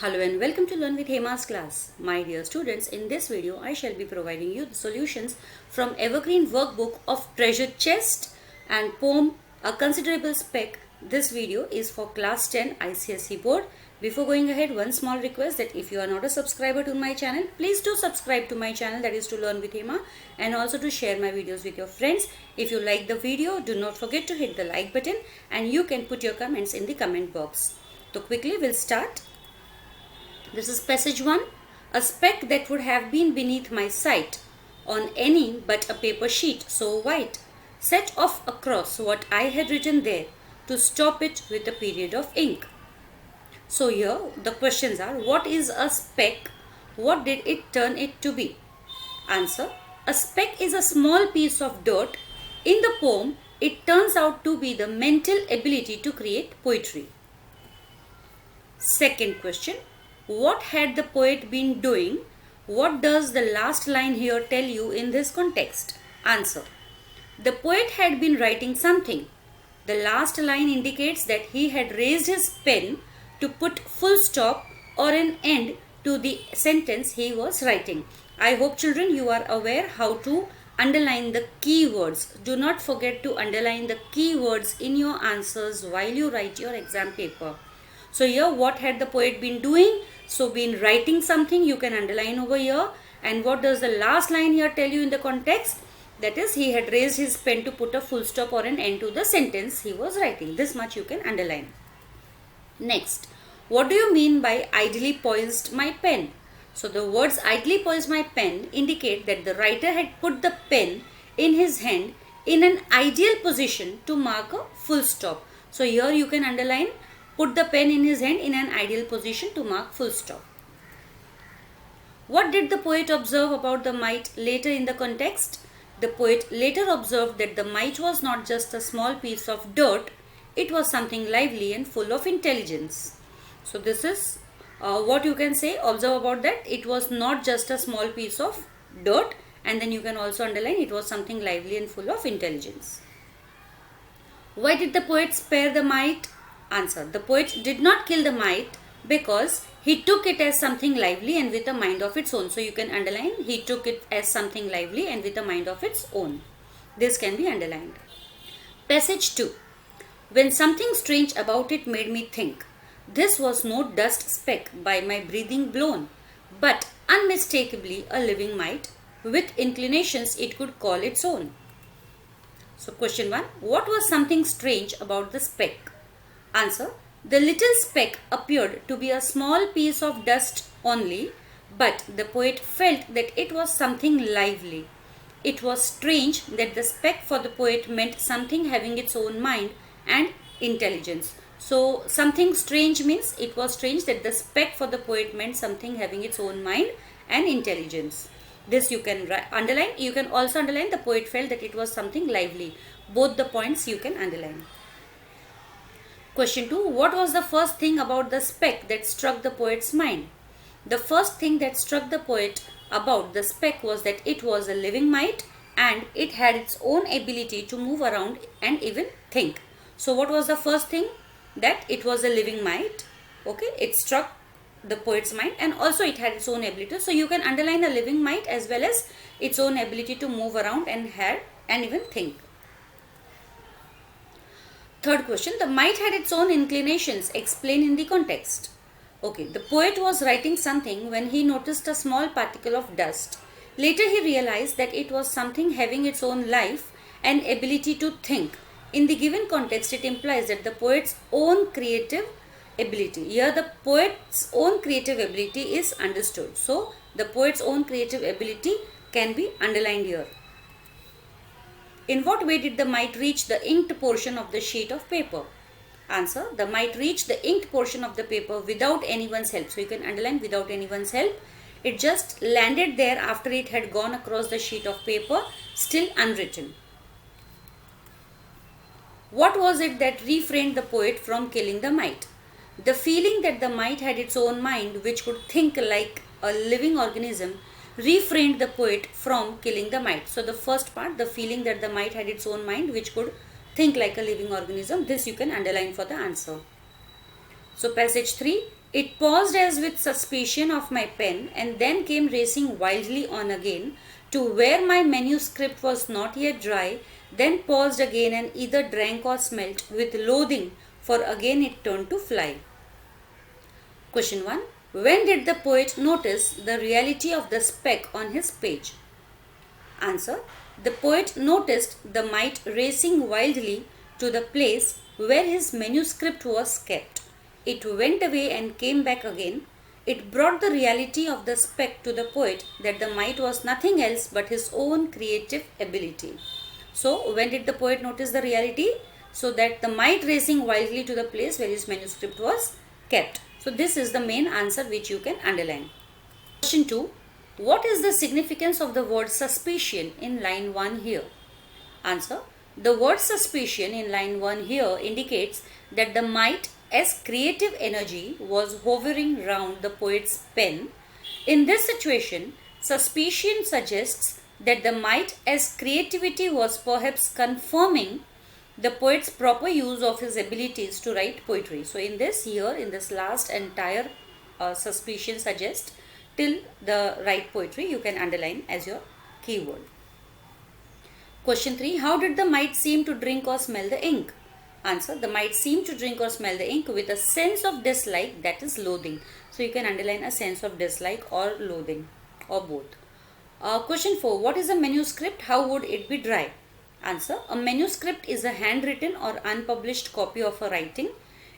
Hello and welcome to Learn with Hema's class. My dear students, in this video I shall be providing you the solutions from Evergreen workbook of Treasure Chest and poem A Considerable Speck. This video is for class 10 ICSE board. Before going ahead, one small request that if you are not a subscriber to my channel, please do subscribe to my channel, that is to Learn with Hema, and also to share my videos with your friends. If you like the video, do not forget to hit the like button and you can put your comments in the comment box. So quickly we'll start. This is passage 1. A speck that would have been beneath my sight on any but a paper sheet so white, set off across what I had written there to stop it with a period of ink. So here the questions are, what is a speck? What did it turn it to be? Answer. A speck is a small piece of dirt. In the poem, it turns out to be the mental ability to create poetry. Second question. What had the poet been doing? What does the last line here tell you in this context? Answer. The poet had been writing something. The last line indicates that he had raised his pen to put full stop or an end to the sentence he was writing. I hope children you are aware how to underline the keywords. Do not forget to underline the keywords in your answers while you write your exam paper. So here, what had the poet been doing? So been writing something, you can underline over here. And what does the last line here tell you in the context? That is, he had raised his pen to put a full stop or an end to the sentence he was writing. This much you can underline. Next, what do you mean by idly poised my pen? So the words idly poised my pen indicate that the writer had put the pen in his hand in an ideal position to mark a full stop. So here you can underline put the pen in his hand in an ideal position to mark full stop. What did the poet observe about the mite later in the context? The poet later observed that the mite was not just a small piece of dirt, it was something lively and full of intelligence. So this is what you can say, observe about that. It was not just a small piece of dirt, and then you can also underline it was something lively and full of intelligence. Why did the poet spare the mite? Answer. The poet did not kill the mite because he took it as something lively and with a mind of its own. So you can underline he took it as something lively and with a mind of its own. This can be underlined. Passage 2. When something strange about it made me think. This was no dust speck by my breathing blown, but unmistakably a living mite with inclinations it could call its own. So question 1. What was something strange about the speck? Answer. The little speck appeared to be a small piece of dust only, but the poet felt that it was something lively. It was strange that the speck for the poet meant something having its own mind and intelligence. So something strange means it was strange that the speck for the poet meant something having its own mind and intelligence. This you can underline. You can also underline the poet felt that it was something lively. Both the points you can underline. Question 2. What was the first thing about the speck that struck the poet's mind? The first thing that struck the poet about the speck was that it was a living mite and it had its own ability to move around and even think. So what was the first thing? That it was a living mite. Okay, it struck the poet's mind and also it had its own ability. So you can underline a living mite as well as its own ability to move around and even think. Third question, the mite had its own inclinations. Explain in the context. Okay, the poet was writing something when he noticed a small particle of dust. Later he realized that it was something having its own life and ability to think. In the given context, it implies that the poet's own creative ability. Here the poet's own creative ability is understood. So the poet's own creative ability can be underlined here. In what way did the mite reach the inked portion of the sheet of paper? Answer. The mite reached the inked portion of the paper without anyone's help. So you can underline without anyone's help. It just landed there after it had gone across the sheet of paper, still unwritten. What was it that refrained the poet from killing the mite? The feeling that the mite had its own mind, which could think like a living organism, refrained the poet from killing the mite. So the first part, the feeling that the mite had its own mind which could think like a living organism, this you can underline for the answer. So passage 3, It paused as with suspicion of my pen and then came racing wildly on again to where my manuscript was not yet dry, then paused again and either drank or smelt with loathing, for again it turned to fly. Question 1. When did the poet notice the reality of the speck on his page? Answer. The poet noticed the mite racing wildly to the place where his manuscript was kept. It went away and came back again. It brought the reality of the speck to the poet that the mite was nothing else but his own creative ability. So, when did the poet notice the reality? So that the mite racing wildly to the place where his manuscript was kept. So, this is the main answer which you can underline. Question 2. What is the significance of the word suspicion in line 1 here? Answer. The word suspicion in line 1 here indicates that the mite as creative energy was hovering round the poet's pen. In this situation, suspicion suggests that the mite as creativity was perhaps confirming the poet's proper use of his abilities to write poetry. So in this last entire suspicion suggests till the write poetry, you can underline as your keyword. Question 3. How did the mite seem to drink or smell the ink? Answer. The mite seemed to drink or smell the ink with a sense of dislike, that is loathing. So you can underline a sense of dislike or loathing or both. Question 4. What is a manuscript? How would it be dry? Answer. A manuscript is a handwritten or unpublished copy of a writing.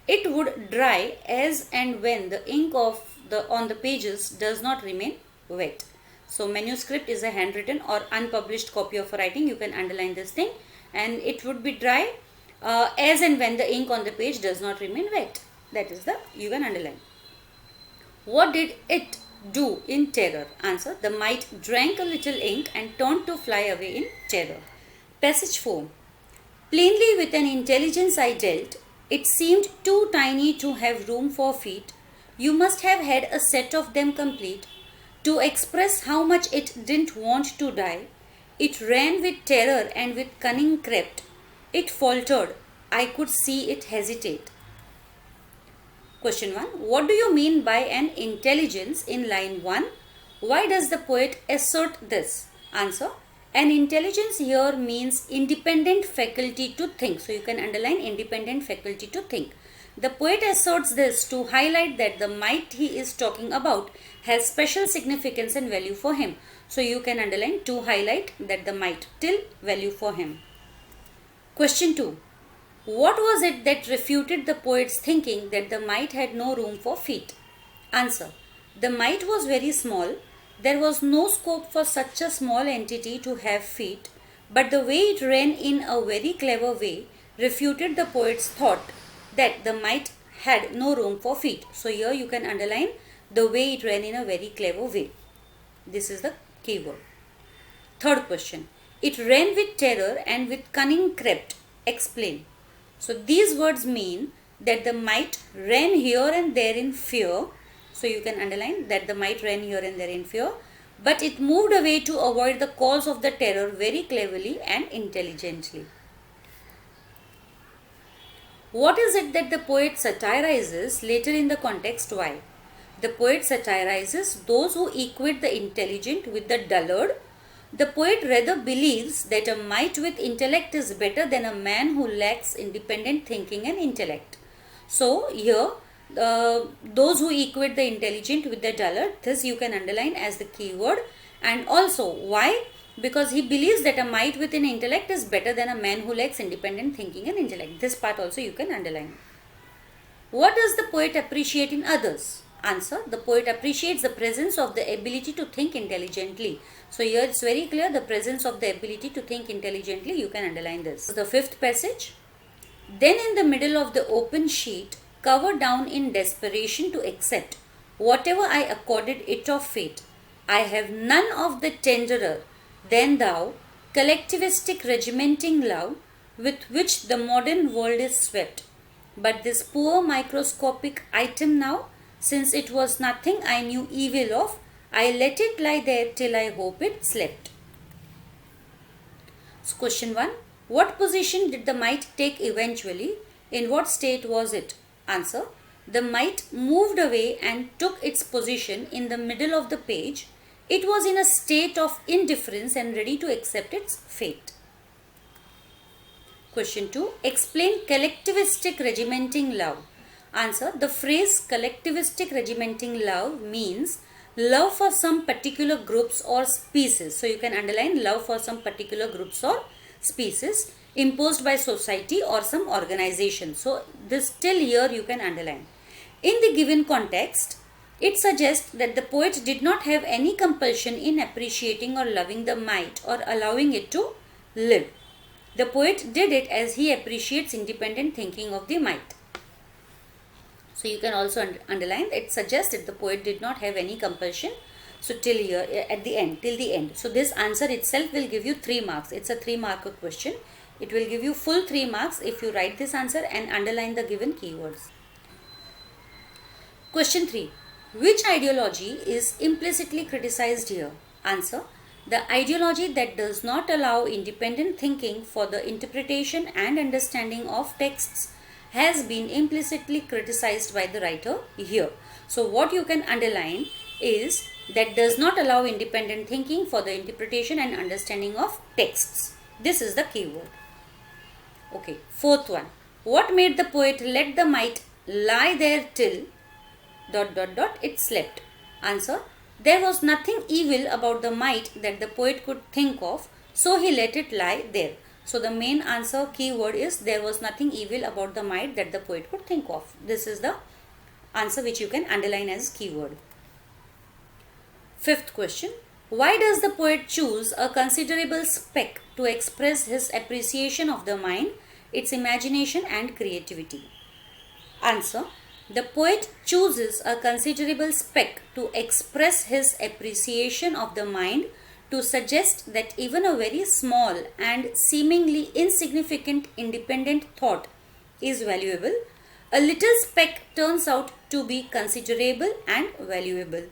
It would dry as and when the ink on the pages does not remain wet. So manuscript is a handwritten or unpublished copy of a writing. You can underline this thing, and it would be dry as and when the ink on the page does not remain wet. That is the, you can underline. What did it do in terror? Answer. The mite drank a little ink and turned to fly away in terror. Passage 4. Plainly with an intelligence I dealt, it seemed too tiny to have room for feet. You must have had a set of them complete to express how much it didn't want to die. It ran with terror and with cunning crept. It faltered. I could see it hesitate. Question 1. What do you mean by an intelligence in line 1? Why does the poet assert this? Answer. An intelligence here means independent faculty to think. So you can underline independent faculty to think. The poet asserts this to highlight that the mite he is talking about has special significance and value for him. So you can underline to highlight that the mite till value for him. Question 2. What was it that refuted the poet's thinking that the mite had no room for feet? Answer. The mite was very small. There was no scope for such a small entity to have feet, but the way it ran in a very clever way refuted the poet's thought that the mite had no room for feet. So here you can underline the way it ran in a very clever way. This is the keyword. Third question. It ran with terror and with cunning crept. Explain. So these words mean that the mite ran here and there in fear. So you can underline that the mite ran here and there in fear, but it moved away to avoid the cause of the terror very cleverly and intelligently. What is it that the poet satirizes later in the context? Why? The poet satirizes those who equate the intelligent with the dullard. The poet rather believes that a mite with intellect is better than a man who lacks independent thinking and intellect. So here, those who equate the intelligent with the dullard, this you can underline as the keyword. And also, why? Because he believes that a mite with an intellect is better than a man who lacks independent thinking and intellect. This part also you can underline. What does the poet appreciate in others? Answer. The poet appreciates the presence of the ability to think intelligently. So here it's very clear, the presence of the ability to think intelligently. You can underline this. The fifth passage. Then in the middle of the open sheet, cover down in desperation to accept whatever I accorded it of fate. I have none of the tenderer than thou, collectivistic regimenting love with which the modern world is swept. But this poor microscopic item now, since it was nothing I knew evil of, I let it lie there till I hope it slept. So question 1. What position did the mite take eventually? In what state was it? Answer. The mite moved away and took its position in the middle of the page. It was in a state of indifference and ready to accept its fate. Question 2. Explain collectivistic regimenting love. Answer. The phrase collectivistic regimenting love means love for some particular groups or species. So you can underline love for some particular groups or species imposed by society or some organization. So this till here you can underline. In the given context, it suggests that the poet did not have any compulsion in appreciating or loving the mite or allowing it to live. The poet did it as he appreciates independent thinking of the mite. So you can also underline that it suggests that the poet did not have any compulsion. So till here, at the end, till the end. So this answer itself will give you 3 marks. It's a 3-marker question. It will give you full 3 marks if you write this answer and underline the given keywords. Question 3. Which ideology is implicitly criticized here? Answer. The ideology that does not allow independent thinking for the interpretation and understanding of texts has been implicitly criticized by the writer here. So what you can underline is that does not allow independent thinking for the interpretation and understanding of texts. This is the keyword. Okay, 4th one. What made the poet let the mite lie there till ... it slept? Answer. There was nothing evil about the mite that the poet could think of, so he let it lie there. So the main answer keyword is there was nothing evil about the mite that the poet could think of. This is the answer which you can underline as keyword. 5th question. Why does the poet choose a considerable speck to express his appreciation of the mind, its imagination and creativity? Answer. The poet chooses a considerable speck to express his appreciation of the mind to suggest that even a very small and seemingly insignificant independent thought is valuable. A little speck turns out to be considerable and valuable.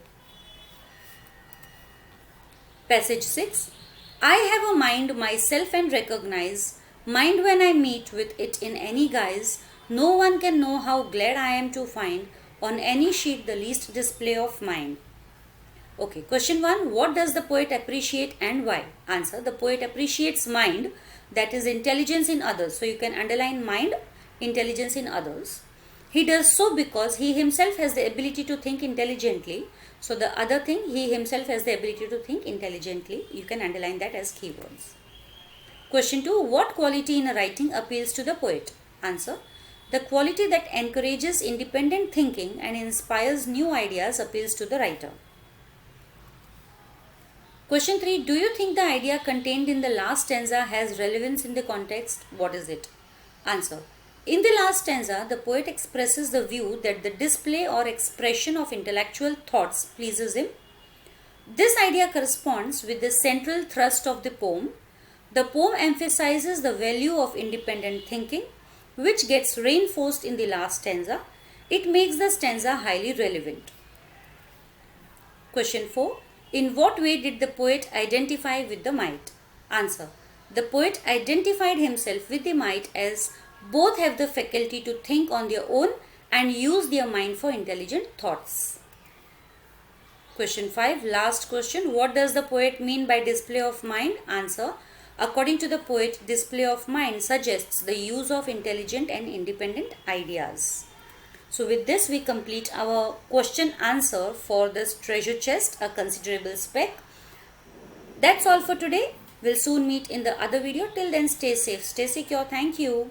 Passage 6. I have a mind myself and recognize, mind when I meet with it in any guise. No one can know how glad I am to find on any sheet the least display of mind. Okay, question 1. What does the poet appreciate and why? Answer. The poet appreciates mind, that is intelligence in others. So you can underline mind, intelligence in others. He does so because he himself has the ability to think intelligently. So the other thing, he himself has the ability to think intelligently. You can underline that as keywords. Question 2. What quality in a writing appeals to the poet? Answer. The quality that encourages independent thinking and inspires new ideas appeals to the writer. Question 3. Do you think the idea contained in the last stanza has relevance in the context? What is it? Answer. In the last stanza, the poet expresses the view that the display or expression of intellectual thoughts pleases him. This idea corresponds with the central thrust of the poem. The poem emphasizes the value of independent thinking, which gets reinforced in the last stanza. It makes the stanza highly relevant. Question 4. In what way did the poet identify with the mite? Answer. The poet identified himself with the mite as both have the faculty to think on their own and use their mind for intelligent thoughts. Question 5. Last question. What does the poet mean by display of mind? Answer. According to the poet, display of mind suggests the use of intelligent and independent ideas. So with this we complete our question answer for this treasure chest, a considerable speck. That's all for today. We'll soon meet in the other video. Till then, stay safe, stay secure. Thank you.